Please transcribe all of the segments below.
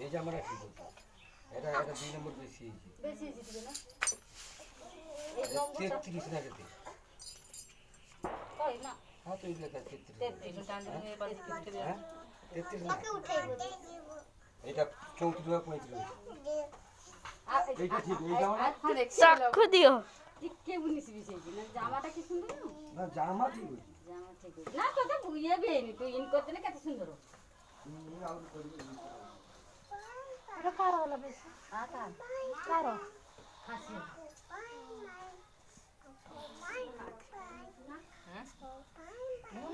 এই যে আমরা কি বলতো এটা 2 নম্বর বেশি দিবে না এই নম্বর 33 না যেতে কই না হ্যাঁ তো এই লেখা 33 এই টান দিলে এবার কি করে হ্যাঁ 33 না উঠাইব এটা 34 বা 35 এইটা ঠিক এই জামাটা চাক্ষু দিও টিকে বুনিস বিছে না জামাটা কি সুন্দর না জামা ঠিক হইছে জামা ঠিক আছে না তোকে বুইয়ে বেনি তুই ইন করতে না কত সুন্দর এটা কার হলো বেশি আতা কার হাসি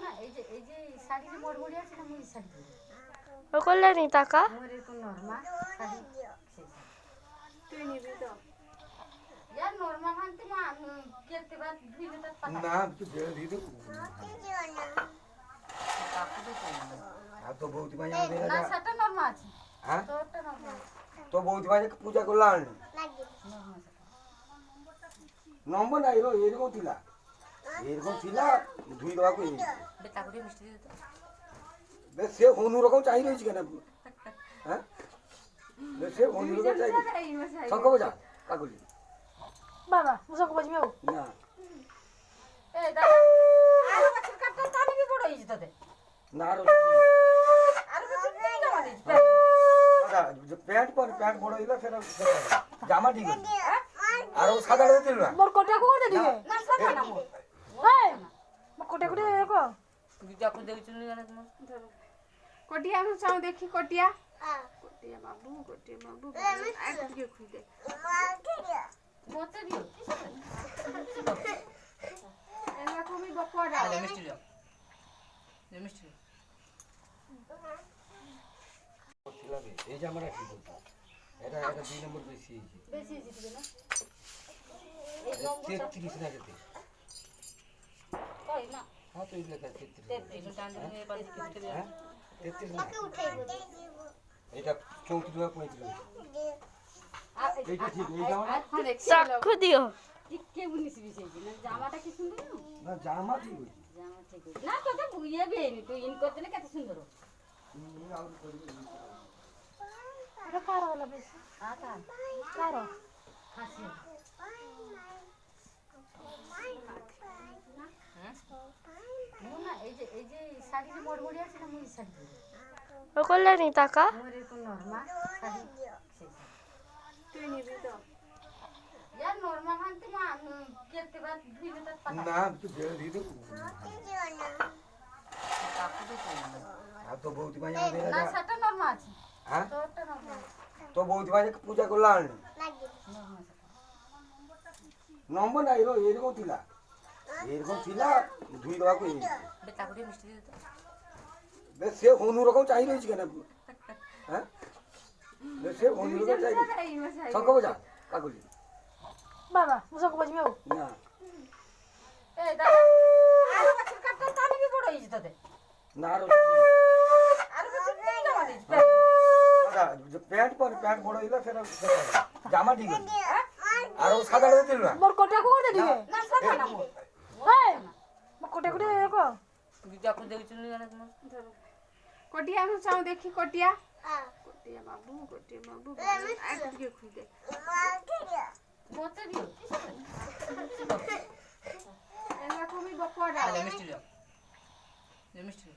না এই যে শাড়ি যে মোড় মোড়ি আছে না মুই শাড়ি ও করলে নি টাকা মোরে কোন নরমা শাড়ি তুই নিবি তো यार नॉर्मल मानते मा केते बात ভিড়ে তো পাতা না তুই বের দিয়ে দে আর তো বৌদি ভাই আমাদের না সেটা নরমাল আছে হ্যাঁ তোরটা নরমাল তো বৌদি ভাই পূজা করলাম নম্বর না এরকম ଥିଲା ধুই দেওয়াকে বেটা করে মিষ্টি দিতে বেশ সে অন্যরকম চাই রয়েছে কেন হ্যাঁ বেশ সে অন্যরকম চাই শঙ্খ বোঝা কাকুলি বাবা মুসক বাজমিও না এই দাদা আর বছর কাটটা টানি কি বড় হইছে তোদের না আর বছর কি জামা দিছ দাদা প্যান্ট বড় হইলো ফের জামা ঠিক আছে আর ও সাদা দিল না মোর কোটা কো দে দিবে না সাদা না মো এই মোর কোটা কোটা দেখো বিজা কো দেখছ নি জানা তুমি কোটিয়া আমি চাও দেখি কোটিয়া কোটিয়া বাবু আই কোটিয়া খুই দে মতে দিও এলা কমি বকওয়াডা আলে মিষ্টি দাও মিষ্টি এই যে আমরা কি বলতো এটা 2 নম্বর বেশি দিবে না এই নম্বর 33 না যেতে কই না হ্যাঁ তো এই লেখা 33 এই টান দিলে এবার কি করে হ্যাঁ 33 না উঠাইব এটা 34 বা 35 এইটা ঠিক এই জামাটা চাক্ষু দিও টিকে বুনিস বিছে না জামাটা কি সুন্দর না জামা ঠিক হইছে জামা ঠিক আছে না তোকে বুইয়ে বেনি তুই ইন করতে না কত সুন্দর এটা কার হলো বেশি আতা কার হাসি না এই যে শাড়ি যে মোড় মোড়ি আছে না মুই শাড়ি ও করলে নি টাকা মোরে কোন নরমা শাড়ি তুই নিবি তো यार नॉर्मल मानते मा केते बात ভিড়ে তো পাতা না তুই বের দিয়ে দে আর তো বৌদি ভাই আমাদের না সেটা নরমাল আছে হ্যাঁ তোরটা নরমাল তো বৌদি ভাই পূজা করলাম নম্বর না এরকম ଥିଲା ধুই দেওয়াকে বেটা করে মিষ্টি দিতে বেশ সে অন্যরকম চাই রয়েছে কেন হ্যাঁ বেশ সে অন্যরকম চাই শঙ্খ বোঝা কাকুলি বাবা মুসক বাজমিও না এই দাদা আর বছর কাটটা টানি কি বড় হইছে তোদের না আর বছর কি জামা দিছ দাদা প্যান্ট বড় হইলো ফের জামা ঠিক আছে আর ও সাদা দিল না মোর কোটা কো দে দিবে না সাদা না মো এই মোর কোটা কোটা দেখো বিজা কো দেখছ নি জানা তুমি কোটিয়া আমি চাও দেখি কোটিয়া কোটিয়া বাবু আই কোটিয়া খুই দে মতে দিও এলা কমি বকওয়াডা আলে মিষ্টি দাও মিষ্টি